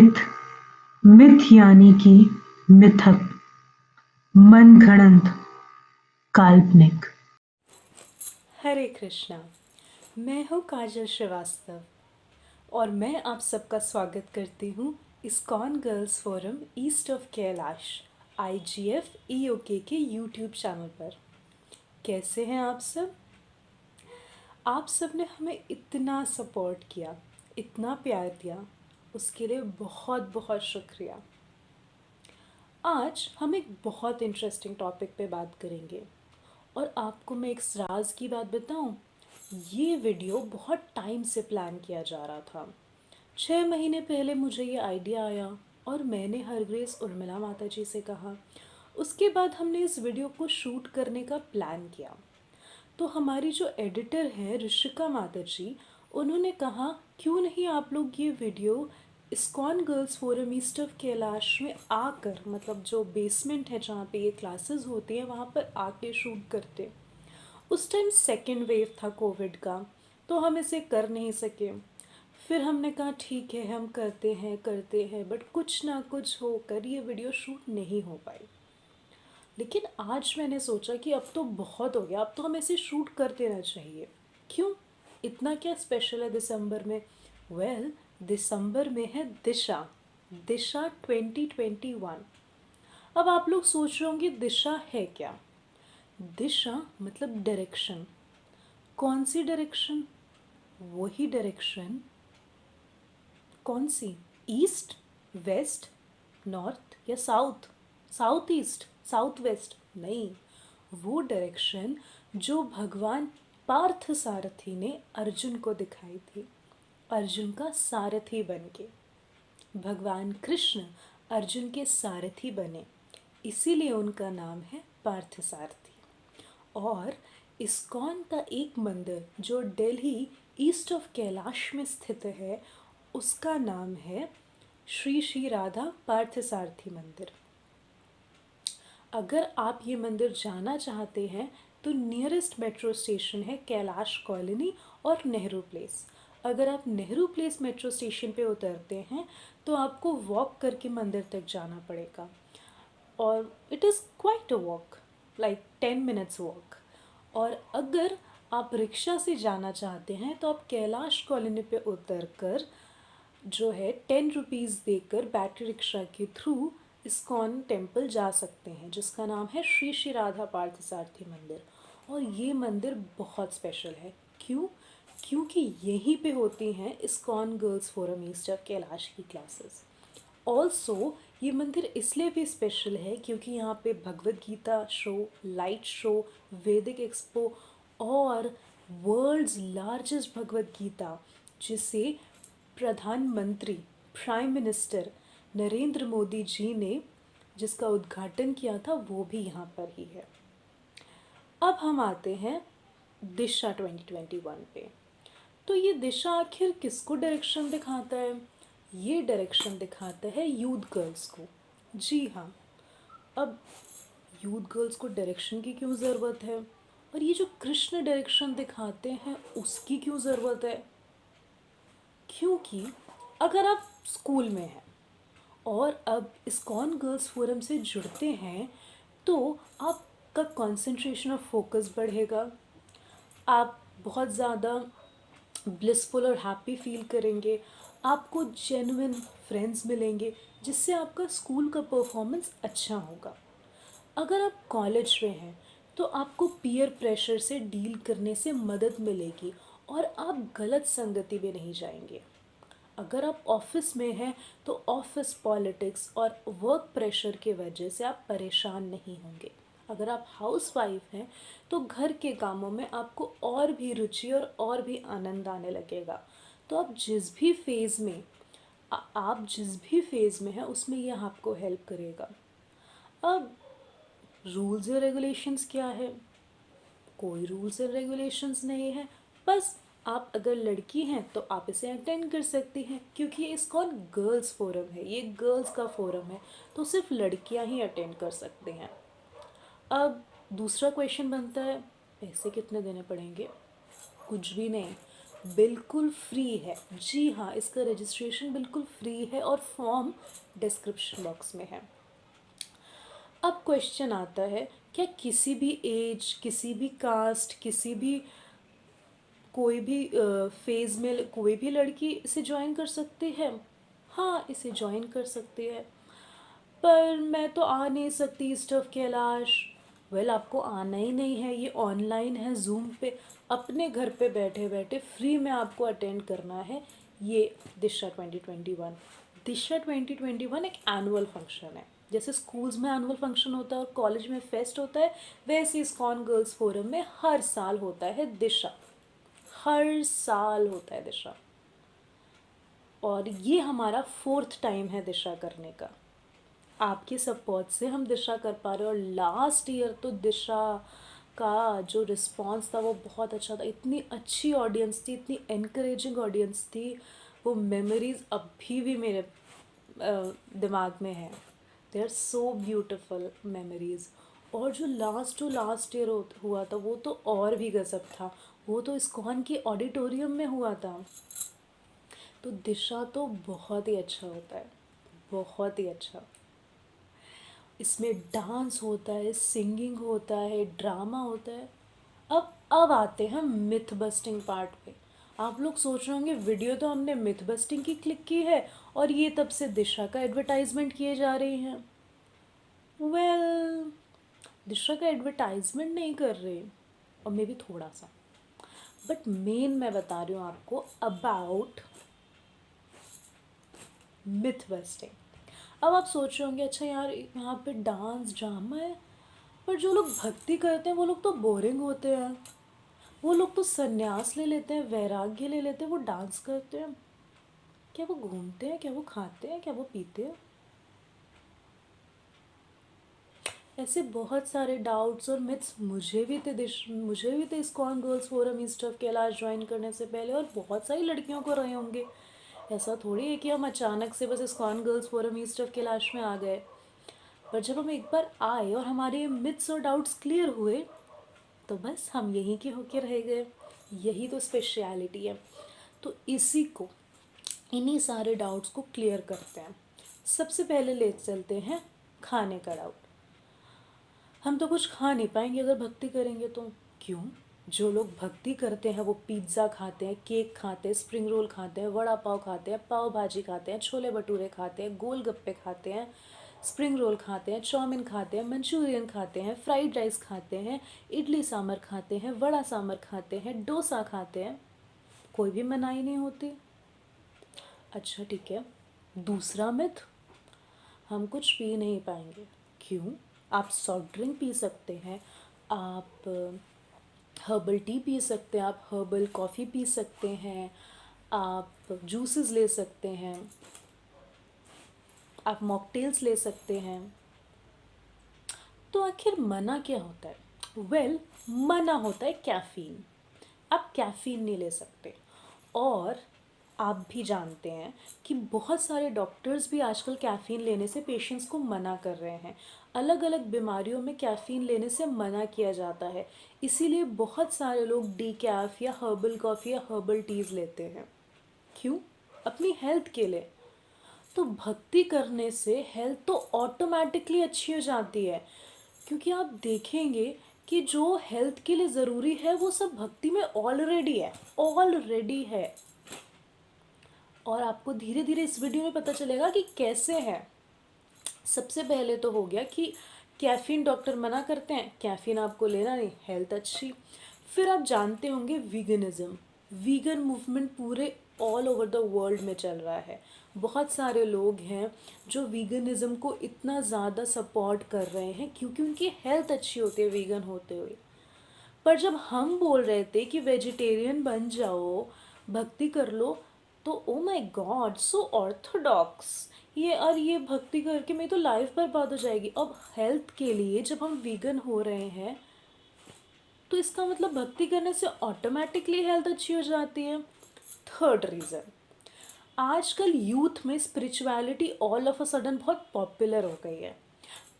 Myth myth यानी कि मिथक, मनगढ़ंत, काल्पनिक। हरे कृष्णा। मैं हूँ काजल श्रीवास्तव और मैं आप सबका स्वागत करती हूँ ISKCON girls forum East of Kailash IGF EOK के यूट्यूब चैनल पर। कैसे हैं आप सब? आप सब ने हमें इतना सपोर्ट किया, इतना प्यार दिया, उसके लिए बहुत बहुत शुक्रिया। आज हम एक बहुत इंटरेस्टिंग टॉपिक पे बात करेंगे और आपको मैं एक राज की बात बताऊं, ये वीडियो बहुत टाइम से प्लान किया जा रहा था। 6 महीने पहले मुझे ये आइडिया आया और मैंने हरग्रेस उर्मिला माता जी से कहा। उसके बाद हमने इस वीडियो को शूट करने का प्लान किया। तो हमारी जो एडिटर है ऋषिका माता जी, उन्होंने कहा क्यों नहीं आप लोग ये video ISKCON girls forum East of Kailash में आकर, मतलब जो बेसमेंट है जहाँ पे ये क्लासेस होती हैं वहाँ पर आके शूट करते। उस टाइम सेकेंड वेव था कोविड का, तो हम इसे कर नहीं सके। फिर हमने कहा ठीक है हम करते हैं, बट कुछ ना कुछ होकर ये वीडियो शूट नहीं हो पाई। लेकिन आज मैंने सोचा कि अब तो बहुत हो गया, अब तो हमें इसे शूट कर देना चाहिए। क्यों? इतना क्या स्पेशल है दिसंबर में? वेल, दिसंबर में है दिशा, दिशा 2021। अब आप लोग सोच रहे होंगे दिशा है क्या? दिशा मतलब डायरेक्शन। कौन सी डायरेक्शन? वही डायरेक्शन। कौन सी? ईस्ट, वेस्ट, नॉर्थ या south? South east, south west? नहीं, वो डायरेक्शन जो भगवान पार्थ सारथी ने अर्जुन को दिखाई थी, अर्जुन का सारथी बन के। भगवान कृष्ण अर्जुन के सारथी बने, इसीलिए उनका नाम है पार्थ सारथी। और इस्कॉन का एक मंदिर जो दिल्ली ईस्ट ऑफ कैलाश में स्थित है, उसका नाम है श्री श्री राधा पार्थसारथी मंदिर। अगर आप ये मंदिर जाना चाहते हैं तो नियरेस्ट मेट्रो स्टेशन है कैलाश कॉलोनी और नेहरू प्लेस। अगर आप नेहरू प्लेस मेट्रो स्टेशन पे उतरते हैं तो आपको वॉक करके मंदिर तक जाना पड़ेगा, और it is quite a walk, like 10 minutes walk. और अगर आप रिक्शा से जाना चाहते हैं तो आप कैलाश कॉलोनी पे उतर कर जो है 10 रुपीज़ देकर बैटरी रिक्शा के थ्रू इस्कॉन टेम्पल जा सकते हैं, जिसका नाम है श्री श्री राधा पार्थसारथी मंदिर। और ये मंदिर बहुत स्पेशल है। क्यों? क्योंकि यहीं पे होती हैं ISKCON girls forum East of Kailash की क्लासेस। ऑल्सो ये मंदिर इसलिए भी स्पेशल है क्योंकि यहाँ पे Bhagavad Gita show, light show, Vedic expo और वर्ल्ड्स लार्जेस्ट भगवद गीता, जिसे प्रधानमंत्री, प्राइम मिनिस्टर नरेंद्र मोदी जी ने जिसका उद्घाटन किया था, वो भी यहाँ पर ही है। अब हम आते हैं दिशा 2021 पे। तो ये दिशा आखिर किसको डायरेक्शन दिखाता है? ये डायरेक्शन दिखाता है यूथ गर्ल्स को। जी हाँ। अब यूथ गर्ल्स को डायरेक्शन की क्यों ज़रूरत है, और ये जो कृष्ण डायरेक्शन दिखाते हैं उसकी क्यों ज़रूरत है? क्योंकि अगर आप स्कूल में हैं और अब इस्कॉन गर्ल्स फोरम से जुड़ते हैं तो आपका कंसंट्रेशन और फोकस बढ़ेगा, आप बहुत ज़्यादा ब्लिसफुल और हैप्पी फील करेंगे, आपको जेन्युइन फ्रेंड्स मिलेंगे जिससे आपका स्कूल का परफॉर्मेंस अच्छा होगा। अगर आप कॉलेज में हैं तो आपको पीयर प्रेशर से डील करने से मदद मिलेगी और आप गलत संगति में नहीं जाएंगे। अगर आप ऑफिस में हैं तो ऑफिस पॉलिटिक्स और वर्क प्रेशर की वजह से आप परेशान नहीं होंगे। अगर आप हाउस वाइफ हैं तो घर के कामों में आपको और भी रुचि और भी आनंद आने लगेगा। तो आप जिस भी फेज़ में आप जिस भी फेज़ में हैं उसमें यह आपको हेल्प करेगा। अब रूल्स और रेगुलेशंस क्या है? कोई रूल्स एंड रेगुलेशंस नहीं है। बस आप अगर लड़की हैं तो आप इसे अटेंड कर सकती हैं, क्योंकि ये इस्कॉन गर्ल्स फोरम है, ये गर्ल्स का फोरम है, तो सिर्फ लड़कियां ही अटेंड कर सकते हैं। अब दूसरा क्वेश्चन बनता है, पैसे कितने देने पड़ेंगे? कुछ भी नहीं, बिल्कुल फ्री है। जी हाँ, इसका रजिस्ट्रेशन बिल्कुल फ्री है और फॉर्म डिस्क्रिप्शन बॉक्स में है। अब क्वेश्चन आता है, क्या किसी भी एज, किसी भी कास्ट, किसी भी कोई भी फेज़ में कोई भी लड़की इसे ज्वाइन कर सकती है? हाँ, इसे ज्वाइन कर सकती है। पर मैं तो आ नहीं सकती स्टफ कैलाश। वेल, आपको आना ही नहीं है, ये ऑनलाइन है, ज़ूम पे अपने घर पे बैठे बैठे फ्री में आपको अटेंड करना है ये दिशा 2021। दिशा 2021 एक एनुअल फंक्शन है। जैसे स्कूल्स में एनुअल फंक्शन होता है और कॉलेज में फेस्ट होता है, वैसे इस्कॉन गर्ल्स फोरम में हर साल होता है दिशा। हर साल होता है दिशा। और ये हमारा 4th टाइम है दिशा करने का। आपके सपोर्ट से हम दिशा कर पा रहे हैं। और लास्ट ईयर तो दिशा का जो रिस्पांस था वो बहुत अच्छा था। इतनी अच्छी ऑडियंस थी, इतनी एनकरेजिंग ऑडियंस थी। वो मेमोरीज अभी भी मेरे दिमाग में है। They are so beautiful memories. और जो लास्ट टू लास्ट ईयर हुआ था वो तो और भी गजब था। वो तो इस्कॉन के ऑडिटोरियम में हुआ था। तो दिशा तो बहुत ही अच्छा होता है, बहुत ही अच्छा। इसमें डांस होता है, सिंगिंग होता है, ड्रामा होता है। अब आते हैं मिथ बस्टिंग पार्ट पे। आप लोग सोच रहे होंगे वीडियो तो हमने मिथ बस्टिंग की क्लिक की है और ये तब से दिशा का एडवर्टाइजमेंट किए जा रही हैं। वेल, दिशा का एडवर्टाइजमेंट नहीं कर रहे, और मे भी थोड़ा सा, बट मेन मैं बता रही हूँ आपको अबाउट मिथ बस्टिंग। अब आप सोच रहे होंगे अच्छा यार यहाँ पे डांस ड्रामा है, पर जो लोग भक्ति करते हैं वो लोग तो बोरिंग होते हैं। वो लोग तो संन्यास ले लेते हैं, वैराग्य ले लेते हैं, वो डांस करते हैं। क्या वो घूमते हैं? क्या वो खाते हैं? क्या वो पीते हैं? ऐसे बहुत सारे डाउट्स और मिथ्स मुझे भी थे ISKCON girls forum East of Kailash join करने से पहले, और बहुत सारी लड़कियों को रहे होंगे। ऐसा थोड़ी है कि हम अचानक से बस ISKCON girls forum East of Kailash में आ गए। पर जब हम एक बार आए और हमारे मिथ्स और डाउट्स क्लियर हुए, तो बस हम यहीं के होके रह गए। यही तो स्पेशलिटी है। तो इन्हीं सारे डाउट्स को क्लियर करते हैं। सबसे पहले ले चलते हैं खाने का डाउट। हम तो कुछ खा नहीं पाएंगे अगर भक्ति करेंगे तो। क्यों? जो लोग भक्ति करते हैं वो पिज़्ज़ा खाते हैं, केक खाते हैं, स्प्रिंग रोल खाते हैं, वड़ा पाव खाते हैं, पाव भाजी खाते हैं, छोले भटूरे खाते हैं, गोलगप्पे खाते हैं, स्प्रिंग रोल खाते हैं, चाउमीन खाते हैं, मंचूरियन खाते हैं, फ्राइड राइस खाते हैं, इडली सांभर खाते हैं, वड़ा सांभर खाते हैं, डोसा खाते हैं। कोई भी मनाही नहीं होती। अच्छा ठीक है। दूसरा मिथ, हम कुछ पी नहीं पाएंगे। क्यों? आप सॉफ्ट ड्रिंक पी सकते हैं, आप हर्बल टी पी सकते हैं, आप हर्बल कॉफ़ी पी सकते हैं, आप जूसेस ले सकते हैं, आप मॉकटेल्स ले सकते हैं। तो आखिर मना क्या होता है? वेल, मना होता है कैफ़ीन। आप कैफ़ीन नहीं ले सकते। और आप भी जानते हैं कि बहुत सारे डॉक्टर्स भी आजकल कैफ़ीन लेने से पेशेंट्स को मना कर रहे हैं। अलग अलग बीमारियों में कैफ़ीन लेने से मना किया जाता है। इसीलिए बहुत सारे लोग डीकैफ़ या हर्बल कॉफ़ी या हर्बल टीज़ लेते हैं। क्यों? अपनी हेल्थ के लिए। तो भक्ति करने से हेल्थ तो ऑटोमेटिकली अच्छी हो जाती है। क्योंकि आप देखेंगे कि जो हेल्थ के लिए ज़रूरी है वो सब भक्ति में ऑलरेडी है, ऑलरेडी है। और आपको धीरे धीरे इस वीडियो में पता चलेगा कि कैसे है। सबसे पहले तो हो गया कि कैफ़ीन डॉक्टर मना करते हैं, कैफ़ीन आपको लेना नहीं, हेल्थ अच्छी। फिर आप जानते होंगे वीगनिज़्म। वीगन मूवमेंट पूरे ऑल ओवर द वर्ल्ड में चल रहा है। बहुत सारे लोग हैं जो वीगनिज़्म को इतना ज़्यादा सपोर्ट कर रहे हैं क्योंकि उनकी हेल्थ अच्छी होती है वीगन होते हुए। पर जब हम बोल रहे थे कि वेजिटेरियन बन जाओ, भक्ति कर लो, तो oh my God, so Orthodox. ये भक्ति करके मेरी तो लाइफ बर्बाद हो जाएगी। अब हेल्थ के लिए जब हम वीगन हो रहे हैं तो इसका मतलब भक्ति करने से ऑटोमेटिकली हेल्थ अच्छी हो जाती है। थर्ड रीज़न, आजकल यूथ में spirituality all of a sudden बहुत पॉपुलर हो गई है,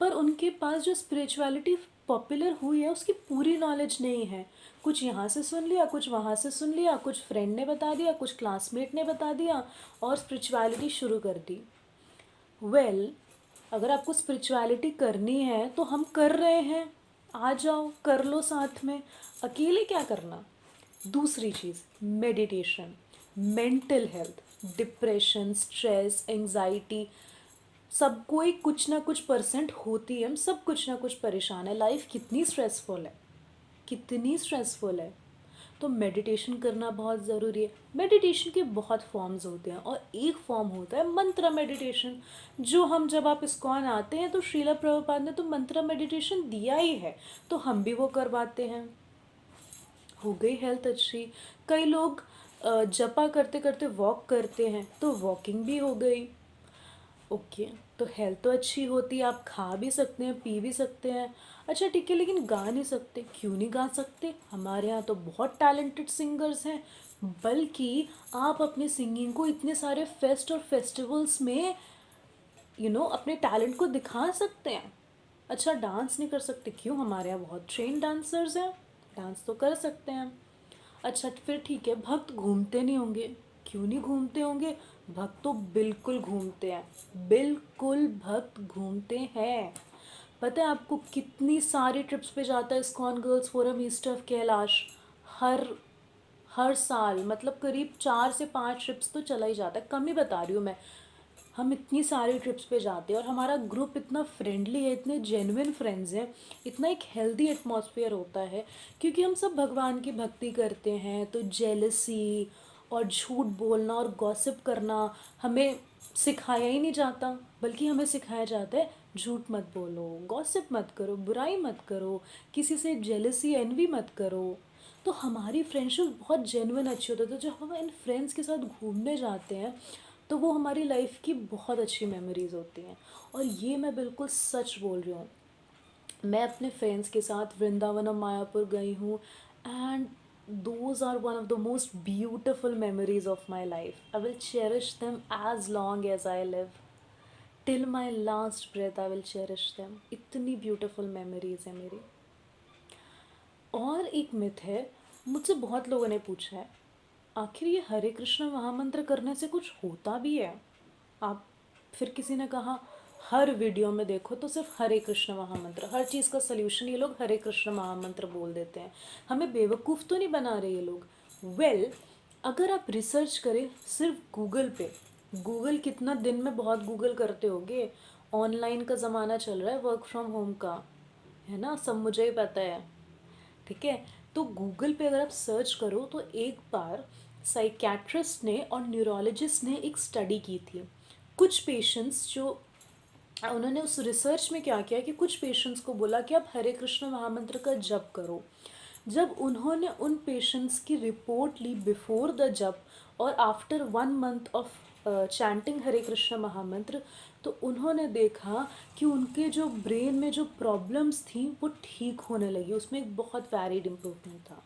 पर उनके पास जो स्पिरिचुअलिटी पॉपुलर हुई है उसकी पूरी नॉलेज नहीं है। कुछ यहाँ से सुन लिया, कुछ वहाँ से सुन लिया, कुछ फ्रेंड ने बता दिया, कुछ क्लासमेट ने बता दिया और स्पिरिचुअलिटी शुरू कर दी। वेल, अगर आपको स्पिरिचुअलिटी करनी है तो हम कर रहे हैं, आ जाओ कर लो साथ में, अकेले क्या करना। दूसरी चीज़, meditation, mental health, depression, stress, anxiety, सबको ही कुछ ना कुछ परसेंट होती है, हम सब कुछ ना कुछ परेशान है। लाइफ कितनी स्ट्रेसफुल है, कितनी स्ट्रेसफुल है। तो मेडिटेशन करना बहुत ज़रूरी है। मेडिटेशन के बहुत फॉर्म्स होते हैं और एक फॉर्म होता है मंत्रा मेडिटेशन, जो हम जब आप इस्कॉन आते हैं तो श्रीला प्रभुपाद ने तो मंत्रा मेडिटेशन दिया ही है, तो हम भी वो करवाते हैं। हो गई हेल्थ अच्छी। कई लोग जपा करते करते वॉक करते हैं तो वॉकिंग भी हो गई। ओके, तो हेल्थ तो अच्छी होती है, आप खा भी सकते हैं, पी भी सकते हैं। अच्छा ठीक है, लेकिन गा नहीं सकते, क्यों नहीं गा सकते? हमारे यहाँ तो बहुत टैलेंटेड सिंगर्स हैं, बल्कि आप अपने सिंगिंग को इतने सारे फेस्ट और फेस्टिवल्स में अपने टैलेंट को दिखा सकते हैं। अच्छा, डांस नहीं कर सकते, क्यों? हमारे यहाँ बहुत ट्रेन डांसर्स हैं, डांस तो कर सकते हैं। अच्छा फिर ठीक है, भक्त घूमते नहीं होंगे, क्यों नहीं घूमते होंगे? भक्त तो बिल्कुल घूमते हैं, बिल्कुल भक्त घूमते हैं। पता है आपको कितनी सारी ट्रिप्स पे जाता है ISKCON girls forum East of Kailash? हर हर साल, मतलब करीब 4 से 5 ट्रिप्स तो चला ही जाता है, कम ही बता रही हूँ मैं। हम इतनी सारी ट्रिप्स पे जाते हैं और हमारा ग्रुप इतना फ्रेंडली है, इतने जेन्युइन फ्रेंड्स हैं, इतना एक हेल्दी एटमॉस्फेयर होता है, क्योंकि हम सब भगवान की भक्ति करते हैं। तो जेलसी और झूठ बोलना और गॉसिप करना हमें सिखाया ही नहीं जाता, बल्कि हमें सिखाया जाता है झूठ मत बोलो, गॉसिप मत करो, बुराई मत करो, किसी से जेलसी एनवी मत करो। तो हमारी फ्रेंडशिप बहुत जेन्युइन अच्छी होती है। तो जब हम इन फ्रेंड्स के साथ घूमने जाते हैं तो वो हमारी लाइफ की बहुत अच्छी मेमोरीज होती हैं। और ये मैं बिल्कुल सच बोल रही हूँ, मैं अपने फ्रेंड्स के साथ वृंदावन और मायापुर गई हूँ, and those are one of the most beautiful memories of my life. I will cherish them as long as I live, till my last breath I will cherish them. इतनी ब्यूटिफुल मेमोरीज है मेरी। और एक myth है, मुझसे बहुत लोगों ने पूछा है, आखिर ये हरे कृष्ण महामंत्र करने से कुछ होता भी है? आप फिर किसी ने कहा, हर वीडियो में देखो तो सिर्फ हरे कृष्ण महामंत्र, हर चीज़ का सल्यूशन ये लोग हरे कृष्ण महामंत्र बोल देते हैं, हमें बेवकूफ़ तो नहीं बना रहे ये लोग? वेल, अगर आप रिसर्च करें सिर्फ गूगल पे, गूगल कितना दिन में बहुत गूगल करते होगे, ऑनलाइन का ज़माना चल रहा है, वर्क फ्रॉम होम का, है ना, सब मुझे ही पता है। ठीक है, तो गूगल पे अगर आप सर्च करो तो एक बार साइकेट्रिस्ट ने और न्यूरोलॉजिस्ट ने एक स्टडी की थी। कुछ पेशेंट्स जो, उन्होंने उस रिसर्च में क्या किया कि कुछ पेशेंट्स को बोला कि आप हरे कृष्ण महामंत्र का जप करो। जब उन्होंने उन पेशेंट्स की रिपोर्ट ली बिफोर द जप और आफ्टर 1 मंथ ऑफ चैंटिंग हरे कृष्ण महामंत्र, तो उन्होंने देखा कि उनके जो ब्रेन में जो प्रॉब्लम्स थी वो ठीक होने लगी, उसमें एक बहुत वैलिड इम्प्रूवमेंट था।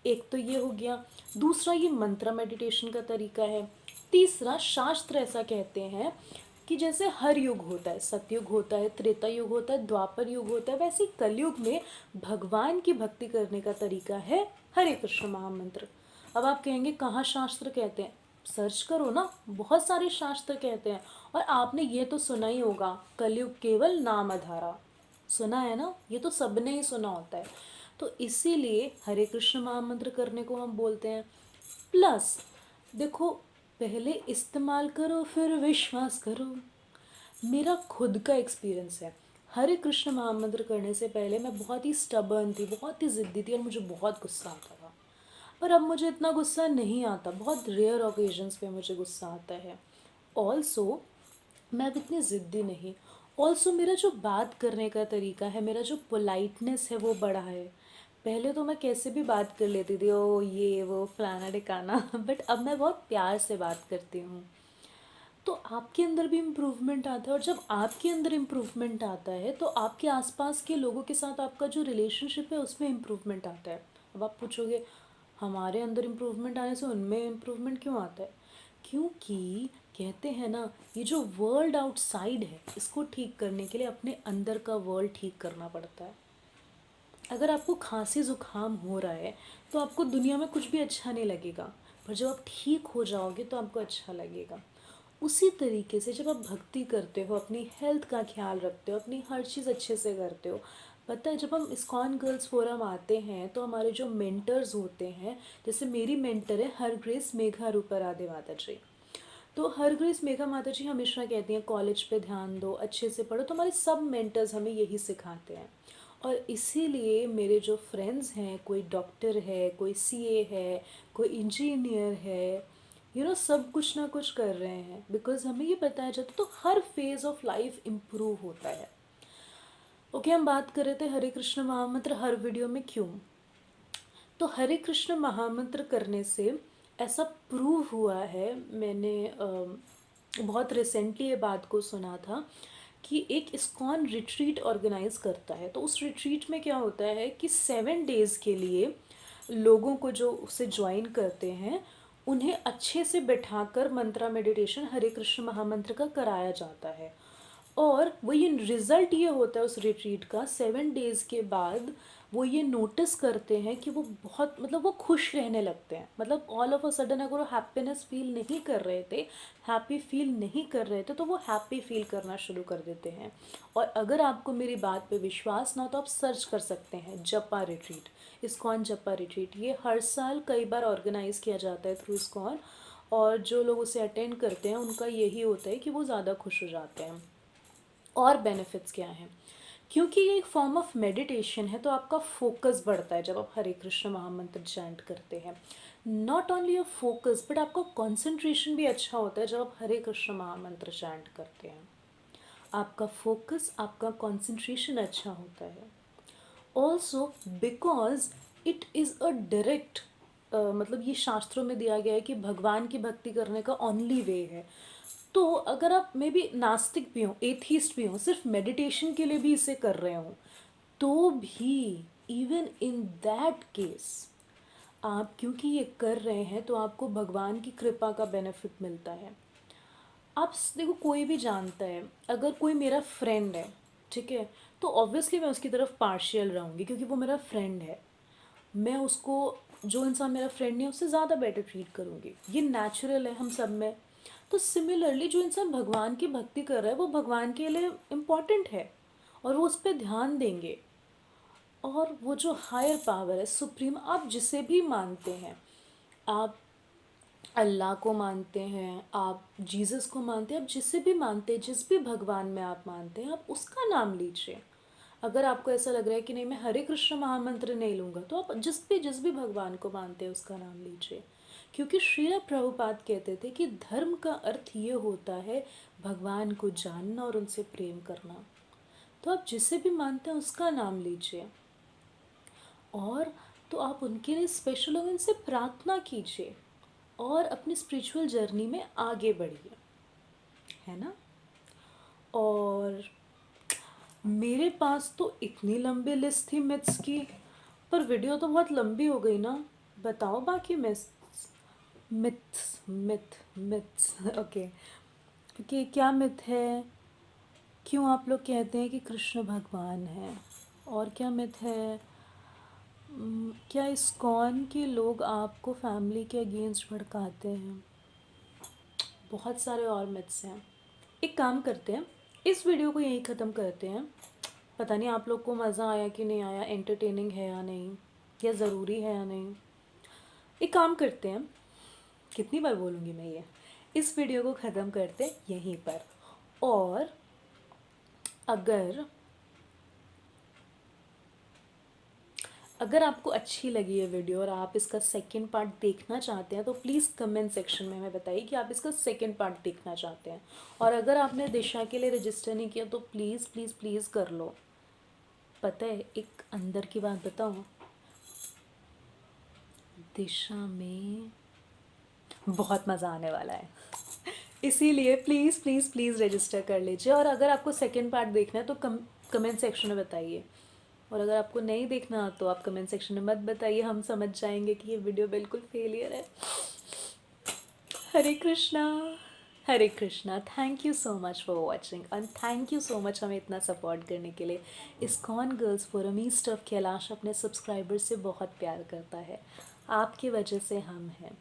एक तो ये हो गया, दूसरा ये मंत्रा मेडिटेशन का तरीका है। तीसरा, शास्त्र ऐसा कहते हैं कि जैसे हर युग होता है, सतयुग होता है, त्रेता युग होता है, द्वापर युग होता है, वैसे ही कलयुग में भगवान की भक्ति करने का तरीका है हरे कृष्ण महामंत्र। अब आप कहेंगे कहाँ शास्त्र कहते हैं? सर्च करो ना, बहुत सारे शास्त्र कहते हैं। और आपने ये तो सुना ही होगा, कलयुग केवल नाम आधारा, सुना है ना, ये तो सबने ही सुना होता है। तो इसीलिए हरे कृष्ण महामंत्र करने को हम बोलते हैं। प्लस देखो, पहले इस्तेमाल करो फिर विश्वास करो, मेरा खुद का एक्सपीरियंस है। हरे कृष्ण महामंत्र करने से पहले मैं बहुत ही स्टबर्न थी, बहुत ही ज़िद्दी थी और मुझे बहुत गुस्सा आता था। पर अब मुझे इतना गुस्सा नहीं आता, बहुत रेयर ओकेजन्स पे मुझे गुस्सा आता है। ऑल्सो मैं अब इतनी ज़िद्दी नहीं। ऑल्सो मेरा जो बात करने का तरीका है, मेरा जो पोलाइटनेस है वो बढ़ा है। पहले तो मैं कैसे भी बात कर लेती थी, ओ ये वो फलाना ढिकाना बट अब मैं बहुत प्यार से बात करती हूँ। तो आपके अंदर भी इम्प्रूवमेंट आता है, और जब आपके अंदर इम्प्रूवमेंट आता है तो आपके आसपास के लोगों के साथ आपका जो रिलेशनशिप है उसमें इम्प्रूवमेंट आता है। अब आप पूछोगे, हमारे अंदर इम्प्रूवमेंट आने से उनमें इम्प्रूवमेंट क्यों आता है? क्योंकि कहते हैं ना, ये जो वर्ल्ड आउटसाइड है इसको ठीक करने के लिए अपने अंदर का वर्ल्ड ठीक करना पड़ता है। अगर आपको खांसी ज़ुकाम हो रहा है तो आपको दुनिया में कुछ भी अच्छा नहीं लगेगा, पर जब आप ठीक हो जाओगे तो आपको अच्छा लगेगा। उसी तरीके से जब आप भक्ति करते हो, अपनी हेल्थ का ख्याल रखते हो, अपनी हर चीज़ अच्छे से करते हो, पता है जब हम इस्कॉन गर्ल्स फोरम आते हैं तो हमारे जो मेंटर्स होते हैं, जैसे मेरी मेंटर है हर ग्रेस मेघा रूपराधे माता जी। तो हर ग्रेस मेघा माता जी हमेशा कहती हैं कॉलेज पे ध्यान दो, अच्छे से पढ़ो, तो हमारे सब मेंटर्स हमें यही सिखाते हैं। और इसीलिए मेरे जो फ्रेंड्स हैं, कोई डॉक्टर है, कोई सीए है, कोई इंजीनियर है, सब कुछ ना कुछ कर रहे हैं, बिकॉज हमें ये बताया जाता है तो हर फेज ऑफ लाइफ इम्प्रूव होता है। ओके, हम बात कर रहे थे हरे कृष्ण महामंत्र हर वीडियो में क्यों। तो हरे कृष्ण महामंत्र करने से ऐसा प्रूव हुआ है, मैंने बहुत रिसेंटली ये बात को सुना था कि एक इस्कॉन रिट्रीट ऑर्गेनाइज करता है। तो उस रिट्रीट में क्या होता है कि 7 डेज़ के लिए लोगों को जो उसे ज्वाइन करते हैं उन्हें अच्छे से बैठाकर मंत्रा मेडिटेशन हरे कृष्ण महामंत्र का कराया जाता है। और वो ये रिज़ल्ट ये होता है उस रिट्रीट का, 7 डेज़ के बाद वो ये नोटिस करते हैं कि वो बहुत, मतलब वो खुश रहने लगते हैं। मतलब ऑल ऑफ अ सडन अगर वो हैप्पीनेस फील नहीं कर रहे थे, हैप्पी फील नहीं कर रहे थे, तो वो हैप्पी फील करना शुरू कर देते हैं। और अगर आपको मेरी बात पे विश्वास ना हो तो आप सर्च कर सकते हैं जपा रिट्रीट, इस्कॉन जपा रिट्रीट। ये हर साल कई बार ऑर्गेनाइज़ किया जाता है थ्रू इस्कॉन, और जो लोग उसे अटेंड करते हैं उनका यही होता है कि वो ज़्यादा खुश हो जाते हैं। और बेनिफिट्स क्या हैं? क्योंकि ये एक फॉर्म ऑफ मेडिटेशन है तो आपका फोकस बढ़ता है जब आप हरे कृष्ण महामंत्र चैंट करते हैं। Not only a focus but आपका कंसंट्रेशन भी अच्छा होता है जब आप हरे कृष्ण महामंत्र चैंट करते हैं। आपका फोकस, आपका कंसंट्रेशन अच्छा होता है। Also because it is a direct, मतलब ये शास्त्रों में दिया गया है कि भगवान की भक्ति करने का ओनली वे है। तो अगर आप मे बी नास्तिक भी हों, एथीस्ट भी हों, सिर्फ मेडिटेशन के लिए भी इसे कर रहे हों, तो भी इवन इन दैट केस आप क्योंकि ये कर रहे हैं तो आपको भगवान की कृपा का बेनिफिट मिलता है। आप देखो, कोई भी जानता है, अगर कोई मेरा फ्रेंड है, ठीक है, तो ऑब्वियसली मैं उसकी तरफ पार्शियल रहूँगी क्योंकि वो मेरा फ्रेंड है। मैं उसको, जो इंसान मेरा फ्रेंड नहीं है उससे ज़्यादा बेटर ट्रीट करूँगी, ये नेचुरल है हम सब में। तो सिमिलरली जो इंसान भगवान की भक्ति कर रहा है वो भगवान के लिए इम्पॉर्टेंट है और वो उस पर ध्यान देंगे। और वो जो हायर पावर है, सुप्रीम, आप जिसे भी मानते हैं, आप अल्लाह को मानते हैं, आप जीसस को मानते हैं, आप जिसे भी मानते हैं, जिस भी भगवान में आप मानते हैं, आप उसका नाम लीजिए। अगर आपको ऐसा लग रहा है कि नहीं मैं हरे कृष्ण महामंत्र नहीं लूँगा, तो आप जिस भी भगवान को मानते हैं उसका नाम लीजिए। क्योंकि श्रील प्रभुपाद कहते थे कि धर्म का अर्थ ये होता है भगवान को जानना और उनसे प्रेम करना। तो आप जिसे भी मानते हैं उसका नाम लीजिए, और तो आप उनके लिए स्पेशल हो, उनसे प्रार्थना कीजिए और अपनी स्पिरिचुअल जर्नी में आगे बढ़िए, है ना। और मेरे पास तो इतनी लंबी लिस्ट थी मिथ्स की, पर वीडियो तो बहुत लंबी हो गई ना। बताओ बाकी मिथ्स, मिथ्स, मिथ्स ओके। क्योंकि क्या मिथ है, क्यों आप लोग कहते हैं कि कृष्ण भगवान है, और क्या मिथ है, क्या इस्कॉन के लोग आपको फैमिली के अगेंस्ट भड़काते हैं। बहुत सारे और मिथ्स हैं। एक काम करते हैं, इस वीडियो को यहीं ख़त्म करते हैं। पता नहीं आप लोग को मज़ा आया कि नहीं आया, एंटरटेनिंग है या नहीं, या ज़रूरी है या नहीं। एक काम करते हैं, कितनी बार बोलूँगी मैं ये, इस वीडियो को ख़त्म करते हैं यहीं पर। और अगर अगर आपको अच्छी लगी ये वीडियो और आप इसका सेकंड पार्ट देखना चाहते हैं तो प्लीज़ कमेंट सेक्शन में हमें बताइए कि आप इसका सेकंड पार्ट देखना चाहते हैं। और अगर आपने दिशा के लिए रजिस्टर नहीं किया तो प्लीज़ प्लीज़ प्लीज़ कर लो। पता है, एक अंदर की बात बताऊँ, दिशा में बहुत मज़ा आने वाला है, इसीलिए प्लीज़ प्लीज़ प्लीज़ रजिस्टर कर लीजिए। और अगर आपको सेकंड पार्ट देखना है तो कमेंट सेक्शन में बताइए, और अगर आपको नहीं देखना तो आप कमेंट सेक्शन में मत बताइए, हम समझ जाएंगे कि ये वीडियो बिल्कुल फेलियर है। Hare Krishna, Hare Krishna, thank you so much for watching and thank you so much हमें इतना सपोर्ट करने के लिए। ISKCON girls forum East of Kailash अपने सब्सक्राइबर्स से बहुत प्यार करता है, आपकी वजह से हम हैं।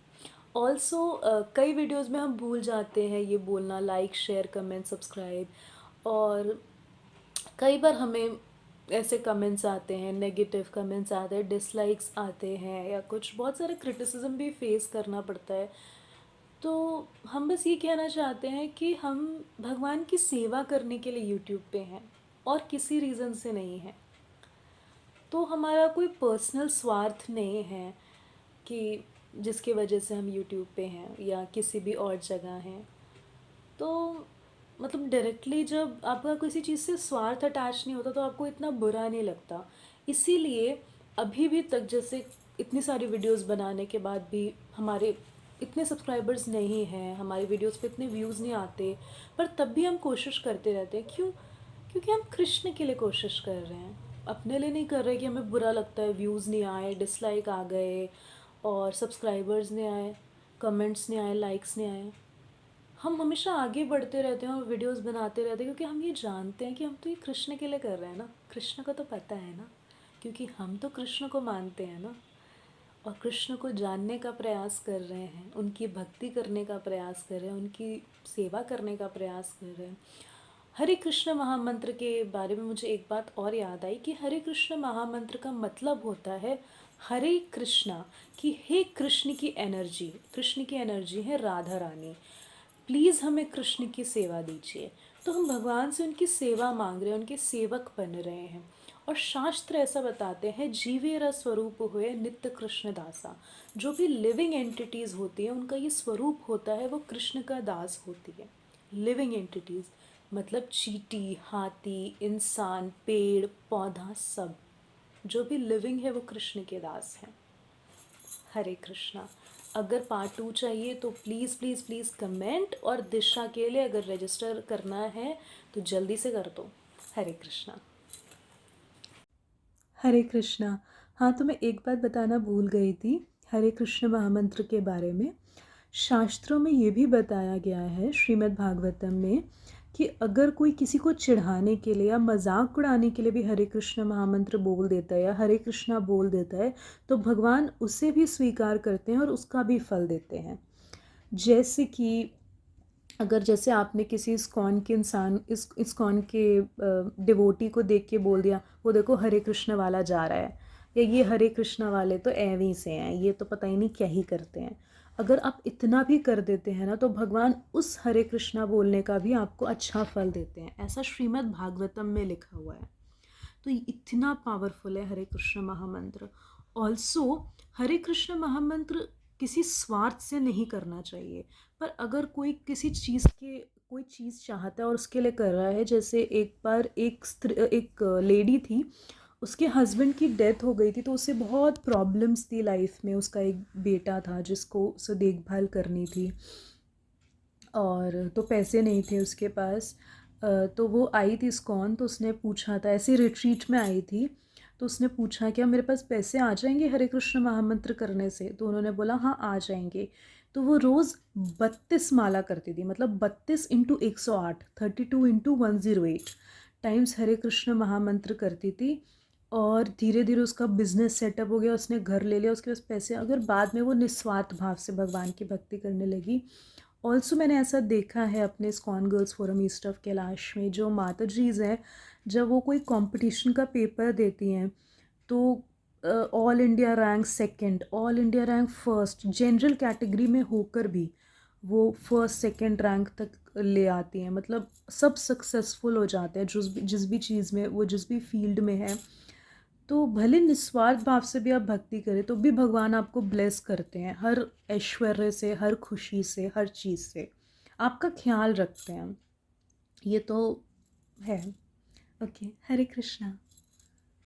ऑल्सो कई वीडियोस में हम भूल जाते हैं ये बोलना, लाइक शेयर कमेंट सब्सक्राइब। और कई बार हमें ऐसे कमेंट्स आते हैं, नेगेटिव कमेंट्स आते हैं, डिसलाइक्स आते हैं, या कुछ बहुत सारे क्रिटिसिज्म भी फेस करना पड़ता है। तो हम बस ये कहना चाहते हैं कि हम भगवान की सेवा करने के लिए यूट्यूब पे हैं और किसी रीज़न से नहीं है। तो हमारा कोई पर्सनल स्वार्थ नहीं है कि जिसकी वजह से हम यूट्यूब पे हैं या किसी भी और जगह हैं। तो मतलब डायरेक्टली जब आपका किसी चीज़ से स्वार्थ अटैच नहीं होता तो आपको इतना बुरा नहीं लगता। इसीलिए अभी भी तक जैसे इतनी सारी वीडियोस बनाने के बाद भी हमारे इतने सब्सक्राइबर्स नहीं हैं, हमारी वीडियोस पे इतने व्यूज़ नहीं आते, पर तब भी हम कोशिश करते रहते हैं। क्यों? क्योंकि हम कृष्ण के लिए कोशिश कर रहे हैं, अपने लिए नहीं कर रहे कि हमें बुरा लगता है व्यूज़ नहीं आए, डिसलाइक आ गए और सब्सक्राइबर्स नहीं आए, कमेंट्स नहीं आए, लाइक्स नहीं आए। हम हमेशा आगे बढ़ते रहते हैं और वीडियोस बनाते रहते हैं, क्योंकि हम ये जानते हैं कि हम तो ये कृष्ण के लिए कर रहे हैं ना। कृष्ण को तो पता है ना, क्योंकि हम तो कृष्ण को मानते हैं ना, और कृष्ण को जानने का प्रयास कर रहे हैं, उनकी भक्ति करने का प्रयास कर रहे हैं, उनकी सेवा करने का प्रयास कर रहे हैं। हरे कृष्ण महामंत्र के बारे में मुझे एक बात और याद आई कि हरे कृष्ण महामंत्र का मतलब होता है हरे कृष्णा, कि हे कृष्ण की एनर्जी। कृष्ण की एनर्जी है राधा रानी, प्लीज़ हमें कृष्ण की सेवा दीजिए। तो हम भगवान से उनकी सेवा मांग रहे हैं, उनके सेवक बन रहे हैं। और शास्त्र ऐसा बताते हैं, जीवेरा स्वरूप हुए नित्य कृष्ण दासा। जो भी लिविंग एंटिटीज़ होती हैं उनका ये स्वरूप होता है, वो कृष्ण का दास होती है। लिविंग एंटिटीज़ मतलब चींटी, हाथी, इंसान, पेड़ पौधा, सब जो भी लिविंग है वो कृष्ण के दास हैं। हरे कृष्णा। अगर पार्ट 2 चाहिए तो प्लीज़ प्लीज़ प्लीज़ कमेंट, और दिशा के लिए अगर रजिस्टर करना है तो जल्दी से कर दो। हरे कृष्णा। हरे कृष्णा। हाँ, तो मैं एक बात बताना भूल गई थी हरे कृष्ण महामंत्र के बारे में। शास्त्रों में ये भी बताया गया है श्रीमद् भागवतम में कि अगर कोई किसी को चिढ़ाने के लिए या मजाक उड़ाने के लिए भी हरे कृष्ण महामंत्र बोल देता है या हरे कृष्णा बोल देता है, तो भगवान उसे भी स्वीकार करते हैं और उसका भी फल देते हैं। जैसे कि अगर जैसे आपने किसी इस्कॉन के इंसान इस्कॉन के डिवोटी को देख के बोल दिया, वो देखो हरे कृष्ण वाला जा रहा है, या ये हरे कृष्ण वाले तो ऐवी से हैं, ये तो पता ही नहीं क्या ही करते हैं। अगर आप इतना भी कर देते हैं ना, तो भगवान उस हरे कृष्णा बोलने का भी आपको अच्छा फल देते हैं। ऐसा श्रीमद् भागवतम में लिखा हुआ है। तो ये इतना पावरफुल है हरे कृष्ण महामंत्र। ऑल्सो हरे कृष्ण महामंत्र किसी स्वार्थ से नहीं करना चाहिए, पर अगर कोई किसी चीज़ के कोई चीज़ चाहता है और उसके लिए कर रहा है, जैसे एक बार एक लेडी थी, उसके हस्बैंड की डेथ हो गई थी, तो उसे बहुत प्रॉब्लम्स थी लाइफ में। उसका एक बेटा था जिसको उसे देखभाल करनी थी, और तो पैसे नहीं थे उसके पास। तो वो आई थी इस्कॉन, तो उसने पूछा था, ऐसे रिट्रीट में आई थी, तो उसने पूछा क्या मेरे पास पैसे आ जाएंगे हरे कृष्ण महामंत्र करने से? तो उन्होंने बोला हाँ आ जाएंगे। तो वो रोज़ 32 माला करती थी, मतलब 32 इंटू 108, 32 इंटू 108 टाइम्स हरे कृष्ण महामंत्र करती थी। और धीरे धीरे उसका बिजनेस सेटअप हो गया, उसने घर ले लिया, उसके पास पैसे। अगर बाद में वो निस्वार्थ भाव से भगवान की भक्ति करने लगी। ऑल्सो मैंने ऐसा देखा है अपने ISKCON girls forum East of Kailash में, जो माता जीज़ हैं, जब वो कोई कंपटीशन का पेपर देती हैं, तो all India rank second, all India rank first, general category में होकर भी वो फर्स्ट सेकंड रैंक तक ले आती हैं। मतलब सब सक्सेसफुल हो जाते हैं जिस भी चीज़ में वो, जिस भी फील्ड में है। तो भले निस्वार्थ भाव से भी आप भक्ति करें तो भी भगवान आपको ब्लेस करते हैं, हर ऐश्वर्य से, हर खुशी से, हर चीज़ से आपका ख्याल रखते हैं। ये तो है। ओके, हरे कृष्णा।